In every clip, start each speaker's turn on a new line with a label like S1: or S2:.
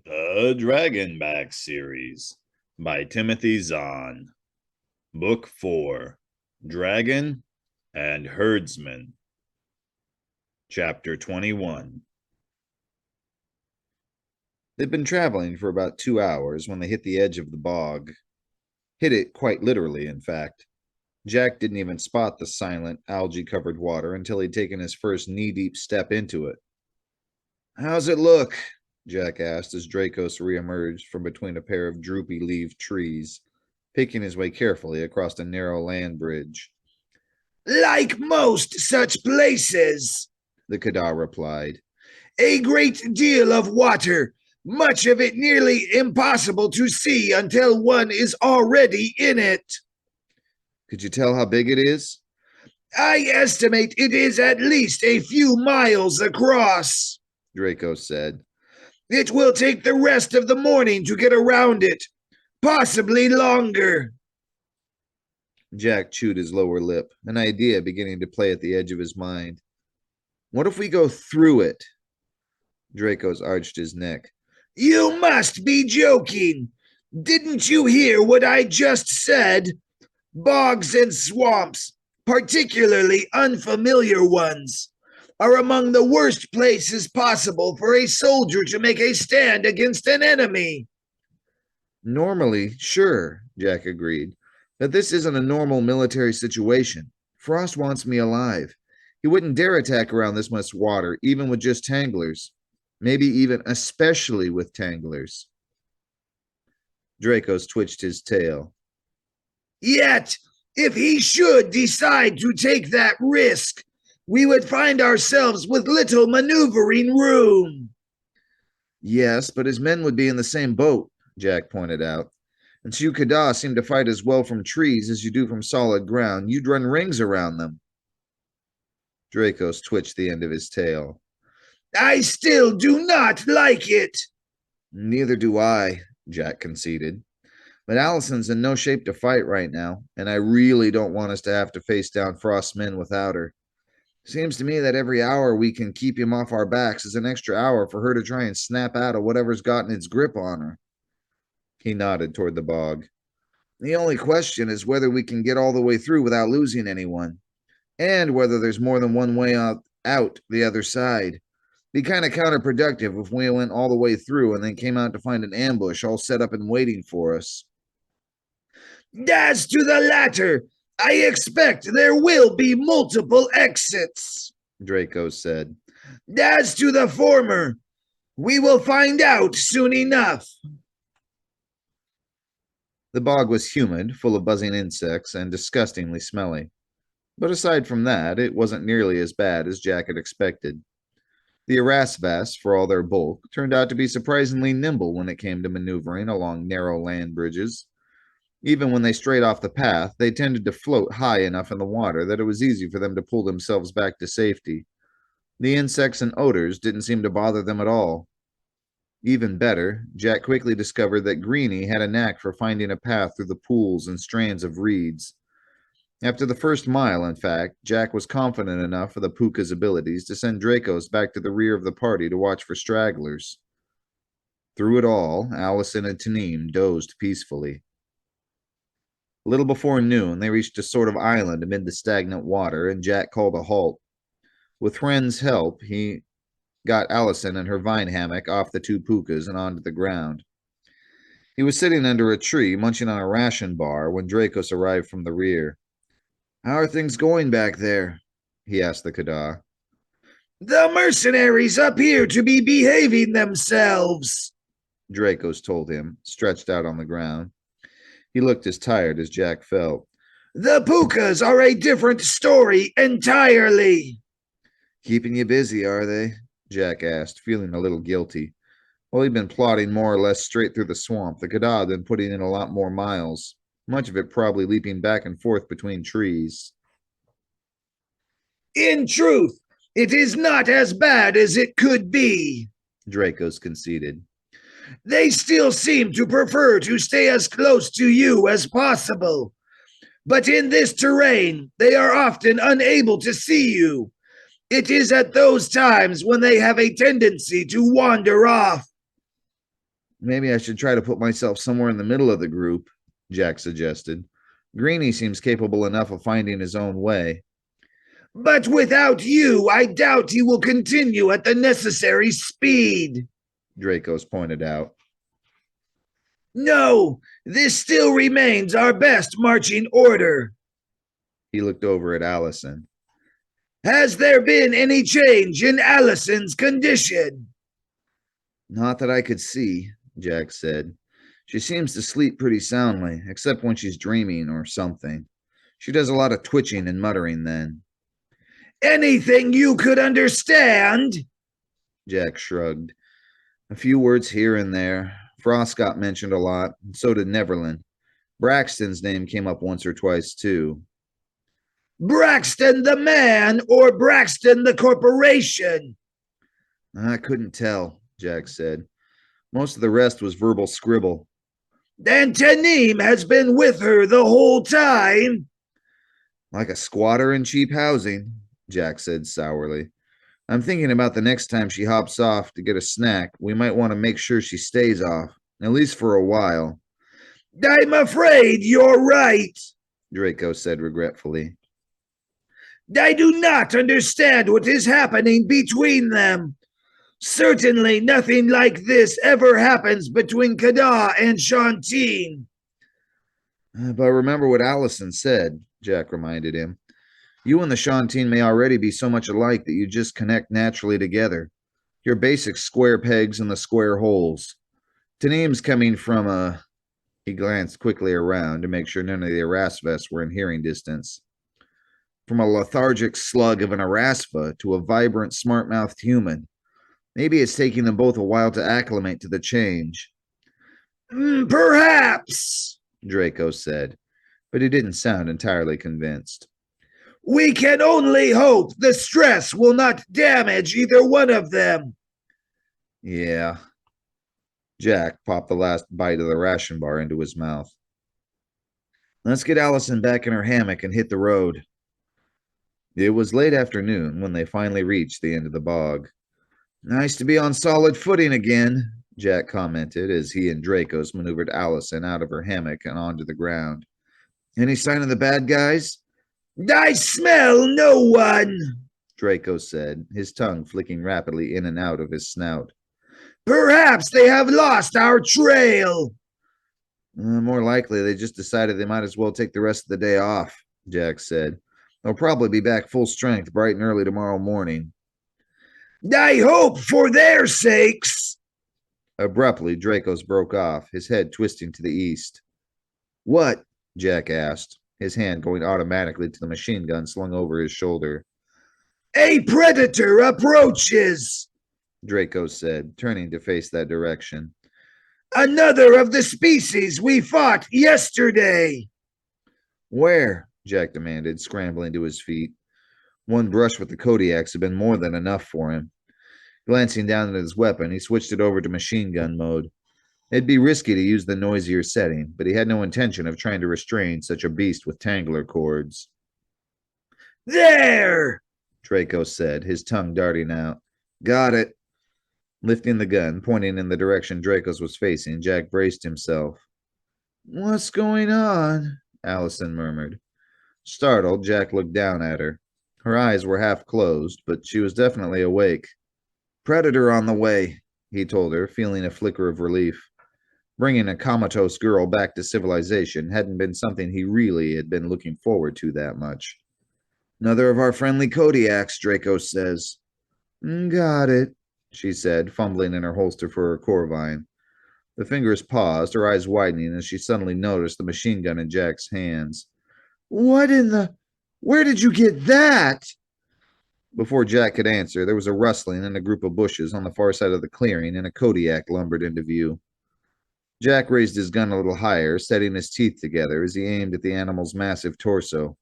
S1: The Dragonback series by Timothy Zahn. Book 4, Dragon and Herdsman. Chapter 21. They'd been traveling for about 2 hours when they hit the edge of the bog. Hit it quite literally, in fact. Jack didn't even spot the silent, algae-covered water until he'd taken his first knee-deep step into it. "How's it look?" Jack asked as Dracos reemerged from between a pair of droopy-leaved trees, picking his way carefully across a narrow land bridge.
S2: "Like most such places," the Kadar replied. "A great deal of water, much of it nearly impossible to see until one is already in it."
S1: "Could you tell how big it is?"
S2: "I estimate it is at least a few miles across,"
S1: Draco said.
S2: "It will take the rest of the morning to get around it, possibly longer."
S1: Jack chewed his lower lip, an idea beginning to play at the edge of his mind. "What if we go through it?" Dracos arched his neck.
S2: "You must be joking. Didn't you hear what I just said? Bogs and swamps, particularly unfamiliar ones, are among the worst places possible for a soldier to make a stand against an enemy."
S1: "Normally, sure," Jack agreed. "But this isn't a normal military situation. Frost wants me alive. He wouldn't dare attack around this much water, even with just tanglers. Maybe even especially with tanglers." Dracos twitched his tail.
S2: "Yet, if he should decide to take that risk, we would find ourselves with little maneuvering room."
S1: "Yes, but his men would be in the same boat," Jack pointed out. "And you Kadar seem to fight as well from trees as you do from solid ground. You'd run rings around them." Dracos twitched the end of his tail.
S2: "I still do not like it."
S1: "Neither do I," Jack conceded. "But Allison's in no shape to fight right now, and I really don't want us to have to face down Frost's men without her. Seems to me that every hour we can keep him off our backs is an extra hour for her to try and snap out of whatever's gotten its grip on her." He nodded toward the bog. "The only question is whether we can get all the way through without losing anyone, and whether there's more than one way out the other side. Be kind of counterproductive if we went all the way through and then came out to find an ambush all set up and waiting for us."
S2: "As to the latter, I expect there will be multiple exits,"
S1: Draco said.
S2: "As to the former, we will find out soon enough."
S1: The bog was humid, full of buzzing insects, and disgustingly smelly. But aside from that, it wasn't nearly as bad as Jack had expected. The Erasvas, for all their bulk, turned out to be surprisingly nimble when it came to maneuvering along narrow land bridges. Even when they strayed off the path, they tended to float high enough in the water that it was easy for them to pull themselves back to safety. The insects and odors didn't seem to bother them at all. Even better, Jack quickly discovered that Greenie had a knack for finding a path through the pools and strands of reeds. After the first mile, in fact, Jack was confident enough of the Puka's abilities to send Dracos back to the rear of the party to watch for stragglers. Through it all, Allison and Tanim dozed peacefully. A little before noon, they reached a sort of island amid the stagnant water, and Jack called a halt. With Wren's help, he got Allison and her vine hammock off the two Pukas and onto the ground. He was sitting under a tree, munching on a ration bar, when Dracos arrived from the rear. "How are things going back there?" he asked the Kadar.
S2: "The mercenaries appear to be behaving themselves,"
S1: Dracos told him, stretched out on the ground. He looked as tired as Jack felt.
S2: "The Pukas are a different story entirely."
S1: "Keeping you busy, are they?" Jack asked, feeling a little guilty. While he'd been plodding more or less straight through the swamp, the Kadar had been putting in a lot more miles, much of it probably leaping back and forth between trees.
S2: "In truth, it is not as bad as it could be,"
S1: Dracos conceded.
S2: "They still seem to prefer to stay as close to you as possible. But in this terrain, they are often unable to see you. It is at those times when they have a tendency to wander off."
S1: Maybe I should try to put myself somewhere in the middle of the group, Jack suggested. Greenie seems capable enough of finding his own way.
S2: But without you, I doubt he will continue at the necessary speed,
S1: Dracos pointed out.
S2: No, this still remains our best marching order.
S1: He looked over at Allison.
S2: Has there been any change in Allison's condition?
S1: Not that I could see, Jack said. She seems to sleep pretty soundly, except when she's dreaming or something. She does a lot of twitching and muttering then.
S2: Anything you could understand?
S1: Jack shrugged. A few words here and there. Frost got mentioned a lot, and so did Neverland. Braxton's name came up once or twice, too.
S2: Braxton the man or Braxton the corporation?
S1: I couldn't tell, Jack said. Most of the rest was verbal scribble.
S2: Then Tanim has been with her the whole time?
S1: Like a squatter in cheap housing, Jack said sourly. I'm thinking about the next time she hops off to get a snack, we might want to make sure she stays off, at least for a while.
S2: I'm afraid you're right,
S1: Draco said regretfully.
S2: I do not understand what is happening between them. Certainly nothing like this ever happens between Kada and Shantine.
S1: But remember what Allison said, Jack reminded him. You and the Shantine may already be so much alike that you just connect naturally together. Your basic square pegs in the square holes. Tanim's coming from a... He glanced quickly around to make sure none of the Erasves were in hearing distance. From a lethargic slug of an Erasva to a vibrant, smart-mouthed human. Maybe it's taking them both a while to acclimate to the change.
S2: Perhaps,
S1: Draco said, but he didn't sound entirely convinced.
S2: We can only hope the stress will not damage either one of them.
S1: Yeah. Jack popped the last bite of the ration bar into his mouth. Let's get Allison back in her hammock and hit the road. It was late afternoon when they finally reached the end of the bog. Nice to be on solid footing again, Jack commented as he and Dracos maneuvered Allison out of her hammock and onto the ground. Any sign of the bad guys?
S2: I smell no one,
S1: Draco said, his tongue flicking rapidly in and out of his snout.
S2: Perhaps they have lost our trail.
S1: More likely, they just decided they might as well take the rest of the day off, Jack said. They'll probably be back full strength bright and early tomorrow morning.
S2: I hope for their sakes.
S1: Abruptly, Dracos broke off, his head twisting to the east. What? Jack asked, his hand going automatically to the machine gun slung over his shoulder.
S2: A predator approaches,
S1: Draco said, turning to face that direction.
S2: Another of the species we fought yesterday.
S1: Where? Jack demanded, scrambling to his feet. One brush with the Kodiaks had been more than enough for him. Glancing down at his weapon, he switched it over to machine gun mode. It'd be risky to use the noisier setting, but he had no intention of trying to restrain such a beast with tangler cords.
S2: There!
S1: Draco said, his tongue darting out. Got it. Lifting the gun, pointing in the direction Dracos was facing, Jack braced himself. What's going on? Allison murmured. Startled, Jack looked down at her. Her eyes were half closed, but she was definitely awake. Predator on the way, he told her, feeling a flicker of relief. Bringing a comatose girl back to civilization hadn't been something he really had been looking forward to that much. Another of our friendly Kodiaks, Draco says. Got it, she said, fumbling in her holster for her corvine. The fingers paused, her eyes widening as she suddenly noticed the machine gun in Jack's hands. What in the... Where did you get that? Before Jack could answer, there was a rustling in a group of bushes on the far side of the clearing, and a Kodiak lumbered into view. Jack raised his gun a little higher, setting his teeth together as he aimed at the animal's massive torso.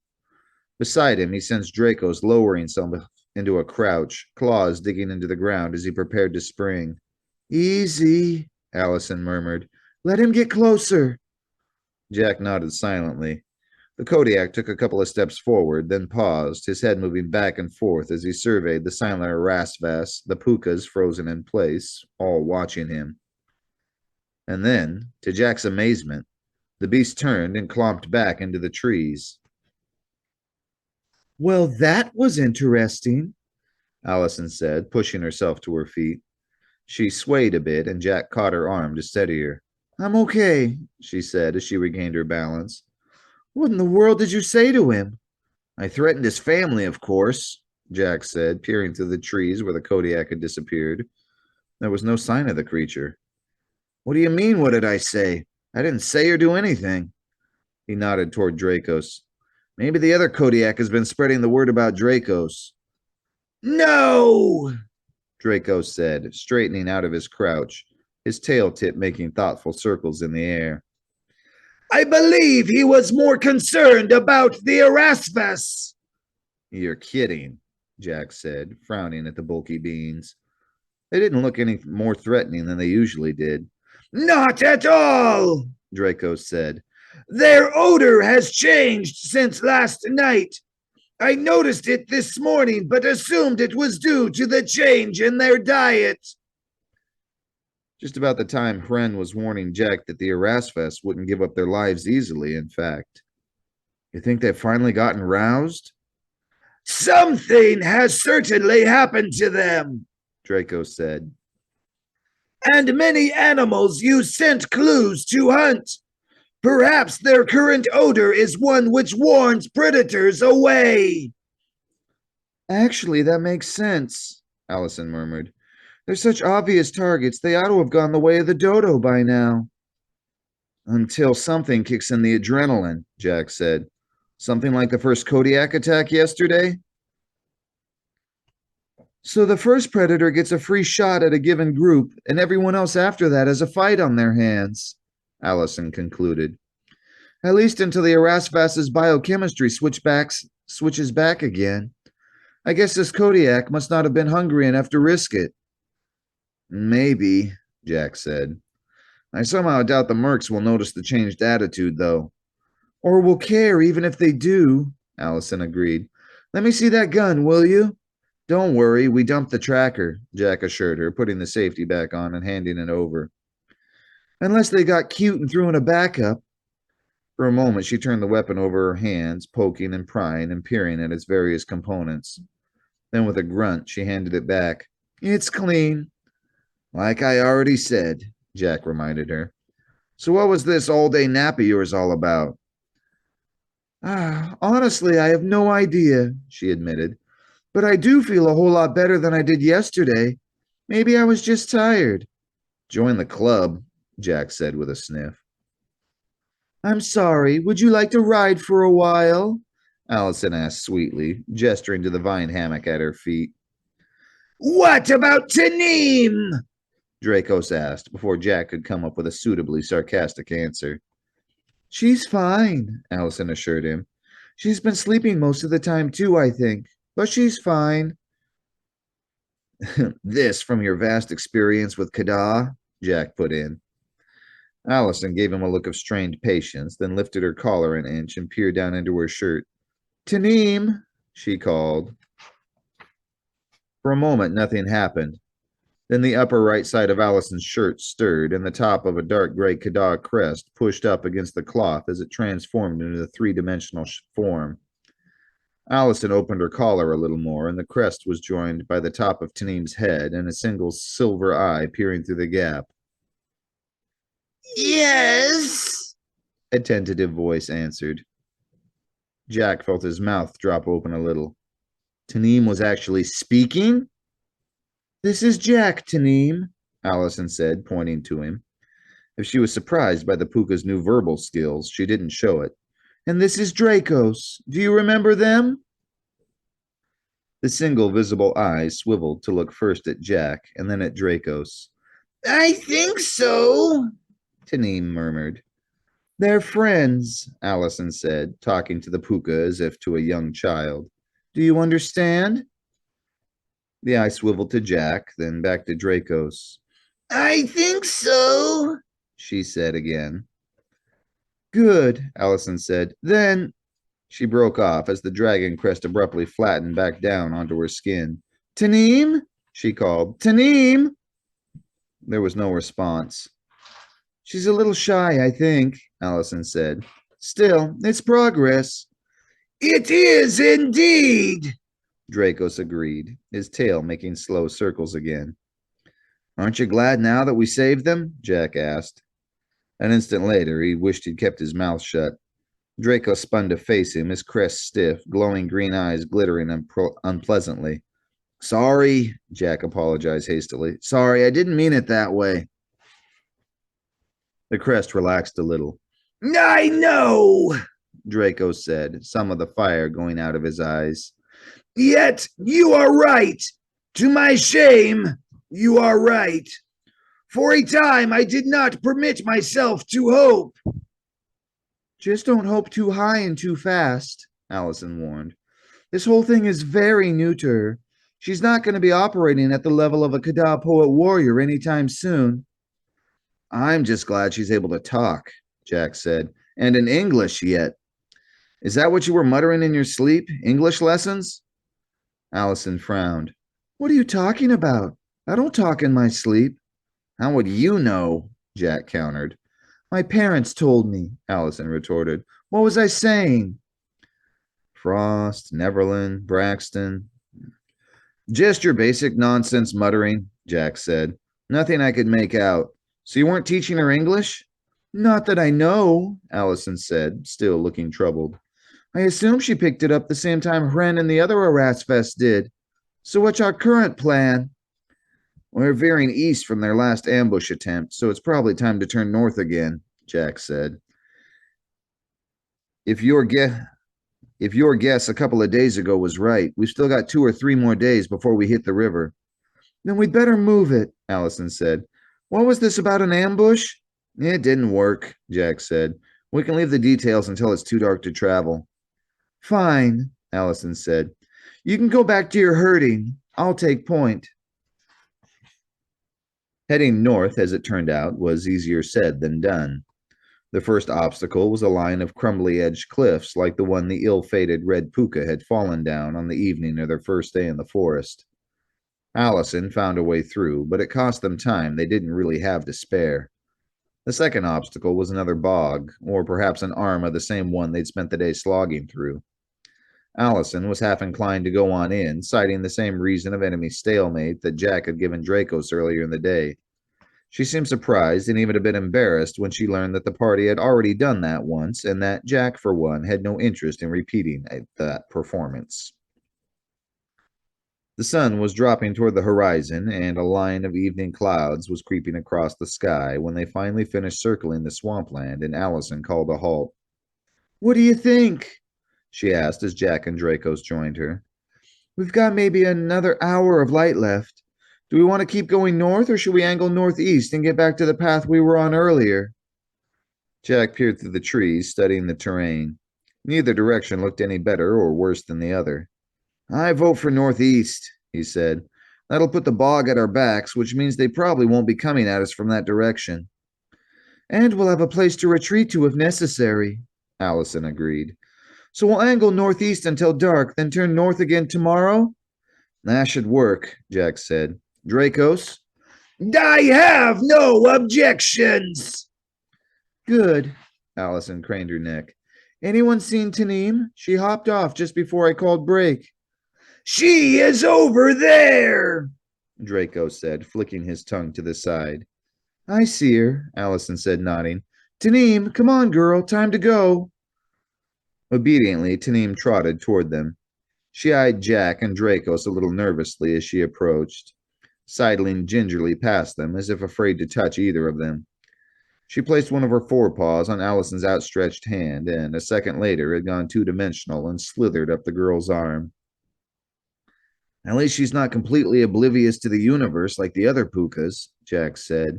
S1: Beside him, he sensed Dracos lowering himself into a crouch, claws digging into the ground as he prepared to spring. Easy, Allison murmured. Let him get closer. Jack nodded silently. The Kodiak took a couple of steps forward, then paused, his head moving back and forth as he surveyed the silent Erasvas, the pukas frozen in place, all watching him. And then, to Jack's amazement, the beast turned and clomped back into the trees. Well, that was interesting, Allison said, pushing herself to her feet. She swayed a bit, and Jack caught her arm to steady her. I'm okay, she said as she regained her balance. What in the world did you say to him? I threatened his family, of course, Jack said, peering through the trees where the Kodiak had disappeared. There was no sign of the creature. What do you mean, what did I say? I didn't say or do anything. He nodded toward Dracos. Maybe the other Kodiak has been spreading the word about Dracos.
S2: No!
S1: Dracos said, straightening out of his crouch, his tail tip making thoughtful circles in the air.
S2: I believe he was more concerned about the Erasmus.
S1: You're kidding, Jack said, frowning at the bulky beings. They didn't look any more threatening than they usually did.
S2: Not at all,
S1: Draco said.
S2: Their odor has changed since last night. I noticed it this morning, but assumed it was due to the change in their diet.
S1: Just about the time Hren was warning Jack that the Erasmus wouldn't give up their lives easily, in fact. You think they've finally gotten roused?
S2: Something has certainly happened to them,
S1: Draco said.
S2: And many animals use scent clues to hunt. Perhaps their current odor is one which warns predators away.
S1: Actually, that makes sense, Allison murmured. They're such obvious targets, they ought to have gone the way of the dodo by now. Until something kicks in the adrenaline, Jack said. Something like the first Kodiak attack yesterday? So the first predator gets a free shot at a given group, and everyone else after that has a fight on their hands, Allison concluded. At least until the Erasmus's biochemistry switches back again. I guess this Kodiak must not have been hungry enough to risk it. Maybe, Jack said. I somehow doubt the mercs will notice the changed attitude, though. Or will care, even if they do, Allison agreed. Let me see that gun, will you? Don't worry, we dumped the tracker, Jack assured her, putting the safety back on and handing it over. Unless they got cute and threw in a backup. For a moment, she turned the weapon over her hands, poking and prying and peering at its various components. Then, with a grunt, she handed it back. It's clean. Like I already said, Jack reminded her. So what was this all-day nap of yours all about? Honestly, I have no idea, she admitted. But I do feel a whole lot better than I did yesterday. Maybe I was just tired. Join the club, Jack said with a sniff. I'm sorry, would you like to ride for a while? Allison asked sweetly, gesturing to the vine hammock at her feet.
S2: What about Tanim?
S1: Dracos asked, before Jack could come up with a suitably sarcastic answer. She's fine, Allison assured him. She's been sleeping most of the time too, I think, but she's fine. This from your vast experience with Kada? Jack put in. Allison gave him a look of strained patience, then lifted her collar an inch and peered down into her shirt. Tanim, she called. For a moment, nothing happened. Then the upper right side of Allison's shirt stirred, and the top of a dark gray Kada crest pushed up against the cloth as it transformed into a three-dimensional form. Allison opened her collar a little more, and the crest was joined by the top of Tanim's head and a single silver eye peering through the gap.
S2: Yes,
S1: a tentative voice answered. Jack felt his mouth drop open a little. Tanim was actually speaking? This is Jack, Tanim, Allison said, pointing to him. If she was surprised by the Puka's new verbal skills, she didn't show it. And this is Dracos. Do you remember them? The single visible eye swiveled to look first at Jack and then at Dracos.
S2: I think so,
S1: Tanim murmured. They're friends, Allison said, talking to the Puka as if to a young child. Do you understand? The eye swiveled to Jack, then back to Dracos.
S2: I think so,
S1: she said again. Good, Allison said. Then she broke off as the dragon crest abruptly flattened back down onto her skin. Tanim? She called. Tanim? There was no response. She's a little shy, I think, Allison said. Still, it's progress.
S2: It is indeed.
S1: Dracos agreed, his tail making slow circles again. Aren't you glad now that we saved them? Jack asked. An instant later, he wished he'd kept his mouth shut. Draco spun to face him, his crest stiff, glowing green eyes glittering unpleasantly. Sorry, Jack apologized hastily. Sorry, I didn't mean it that way. The crest relaxed a little.
S2: I know,
S1: Draco said, some of the fire going out of his eyes.
S2: Yet you are right. To my shame, you are right. For a time, I did not permit myself to hope.
S1: Just don't hope too high and too fast, Allison warned. This whole thing is very new to her. She's not going to be operating at the level of a Kada poet warrior anytime soon. I'm just glad she's able to talk, Jack said, and in English yet. Is that what you were muttering in your sleep? English lessons? Allison frowned. What are you talking about? I don't talk in my sleep. How would you know? Jack countered. My parents told me, Allison retorted. What was I saying? Frost, Neverland, Braxton. Just your basic nonsense muttering, Jack said. Nothing I could make out. So you weren't teaching her English? Not that I know, Allison said, still looking troubled. I assume she picked it up the same time Hren and the other Erasfest did. So what's our current plan? We're veering east from their last ambush attempt, so it's probably time to turn north again, Jack said. If your guess a couple of days ago was right, we've still got 2 or 3 more days before we hit the river. Then we'd better move it, Allison said. What was this about an ambush? It didn't work, Jack said. We can leave the details until it's too dark to travel. Fine, Allison said. You can go back to your herding. I'll take point. Heading north, as it turned out, was easier said than done. The first obstacle was a line of crumbly-edged cliffs like the one the ill-fated red puka had fallen down on the evening of their first day in the forest. Allison found a way through, but it cost them time they didn't really have to spare. The second obstacle was another bog, or perhaps an arm of the same one they'd spent the day slogging through. Allison was half inclined to go on in, citing the same reason of enemy stalemate that Jack had given Dracos earlier in the day. She seemed surprised and even a bit embarrassed when she learned that the party had already done that once and that Jack, for one, had no interest in repeating that performance. The sun was dropping toward the horizon, and a line of evening clouds was creeping across the sky when they finally finished circling the swampland and Allison called a halt. What do you think? She asked as Jack and Dracos joined her. We've got maybe another hour of light left. Do we want to keep going north, or should we angle northeast and get back to the path we were on earlier? Jack peered through the trees, studying the terrain. Neither direction looked any better or worse than the other. I vote for northeast, he said. That'll put the bog at our backs, which means they probably won't be coming at us from that direction. And we'll have a place to retreat to if necessary, Allison agreed. So we'll angle northeast until dark, then turn north again tomorrow? That should work, Jack said. Dracos?
S2: I have no objections.
S1: Good, Allison craned her neck. Anyone seen Tanim? She hopped off just before I called break.
S2: She is over there,
S1: Draco said, flicking his tongue to the side. I see her, Allison said, nodding. Tanim, come on, girl, time to go. Obediently, Tanim trotted toward them. She eyed Jack and Dracos a little nervously as she approached, sidling gingerly past them as if afraid to touch either of them. She placed one of her forepaws on Allison's outstretched hand, and a second later had gone two-dimensional and slithered up the girl's arm. At least she's not completely oblivious to the universe like the other pukas, Jack said.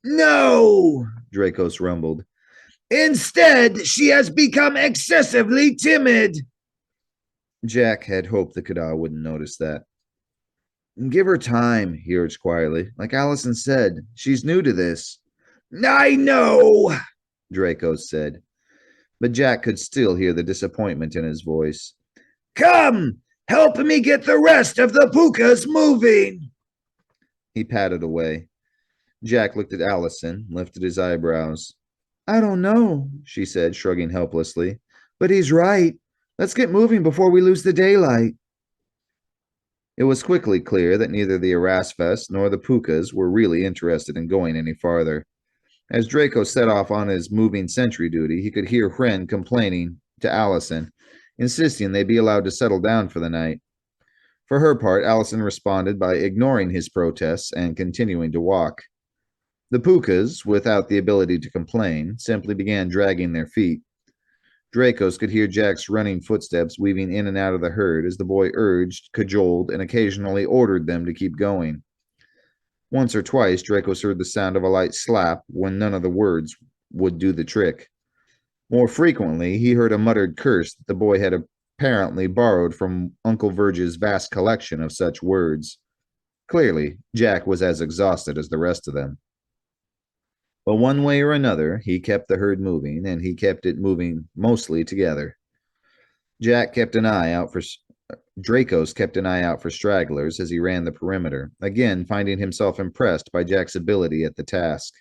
S2: No,
S1: Dracos rumbled.
S2: Instead, she has become excessively timid.
S1: Jack had hoped the Kada wouldn't notice that. Give her time, he urged quietly. Like Allison said, she's new to this.
S2: I know,
S1: Dracos said. But Jack could still hear the disappointment in his voice.
S2: Come, help me get the rest of the pukas moving.
S1: He patted away. Jack looked at Allison, lifted his eyebrows. I don't know, she said, shrugging helplessly. But he's right. Let's get moving before we lose the daylight. It was quickly clear that neither the Erasfest nor the Pukas were really interested in going any farther. As Draco set off on his moving sentry duty, he could hear Hren complaining to Allison, insisting they be allowed to settle down for the night. For her part, Allison responded by ignoring his protests and continuing to walk. The Pukas, without the ability to complain, simply began dragging their feet. Dracos could hear Jack's running footsteps weaving in and out of the herd as the boy urged, cajoled, and occasionally ordered them to keep going. Once or twice, Dracos heard the sound of a light slap when none of the words would do the trick. More frequently, he heard a muttered curse that the boy had apparently borrowed from Uncle Verge's vast collection of such words. Clearly, Jack was as exhausted as the rest of them. But one way or another, he kept the herd moving, and he kept it moving mostly together. Jack kept an eye out for Dracos kept an eye out for stragglers as he ran the perimeter, again finding himself impressed by Jack's ability at the task.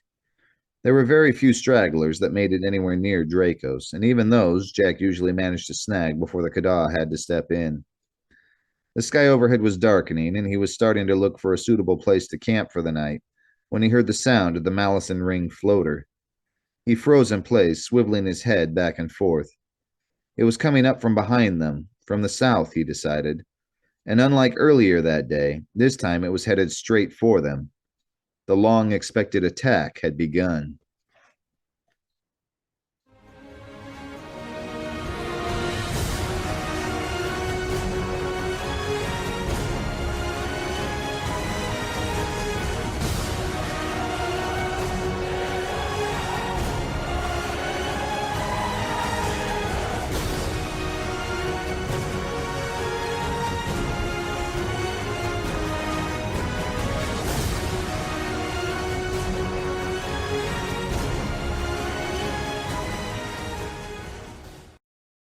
S1: There were very few stragglers that made it anywhere near Dracos, and even those Jack usually managed to snag before the Kada had to step in. The sky overhead was darkening, and he was starting to look for a suitable place to camp for the night when he heard the sound of the Malison Ring floater. He froze in place, swiveling his head back and forth. It was coming up from behind them, from the south, he decided. And unlike earlier that day, this time it was headed straight for them. The long-expected attack had begun.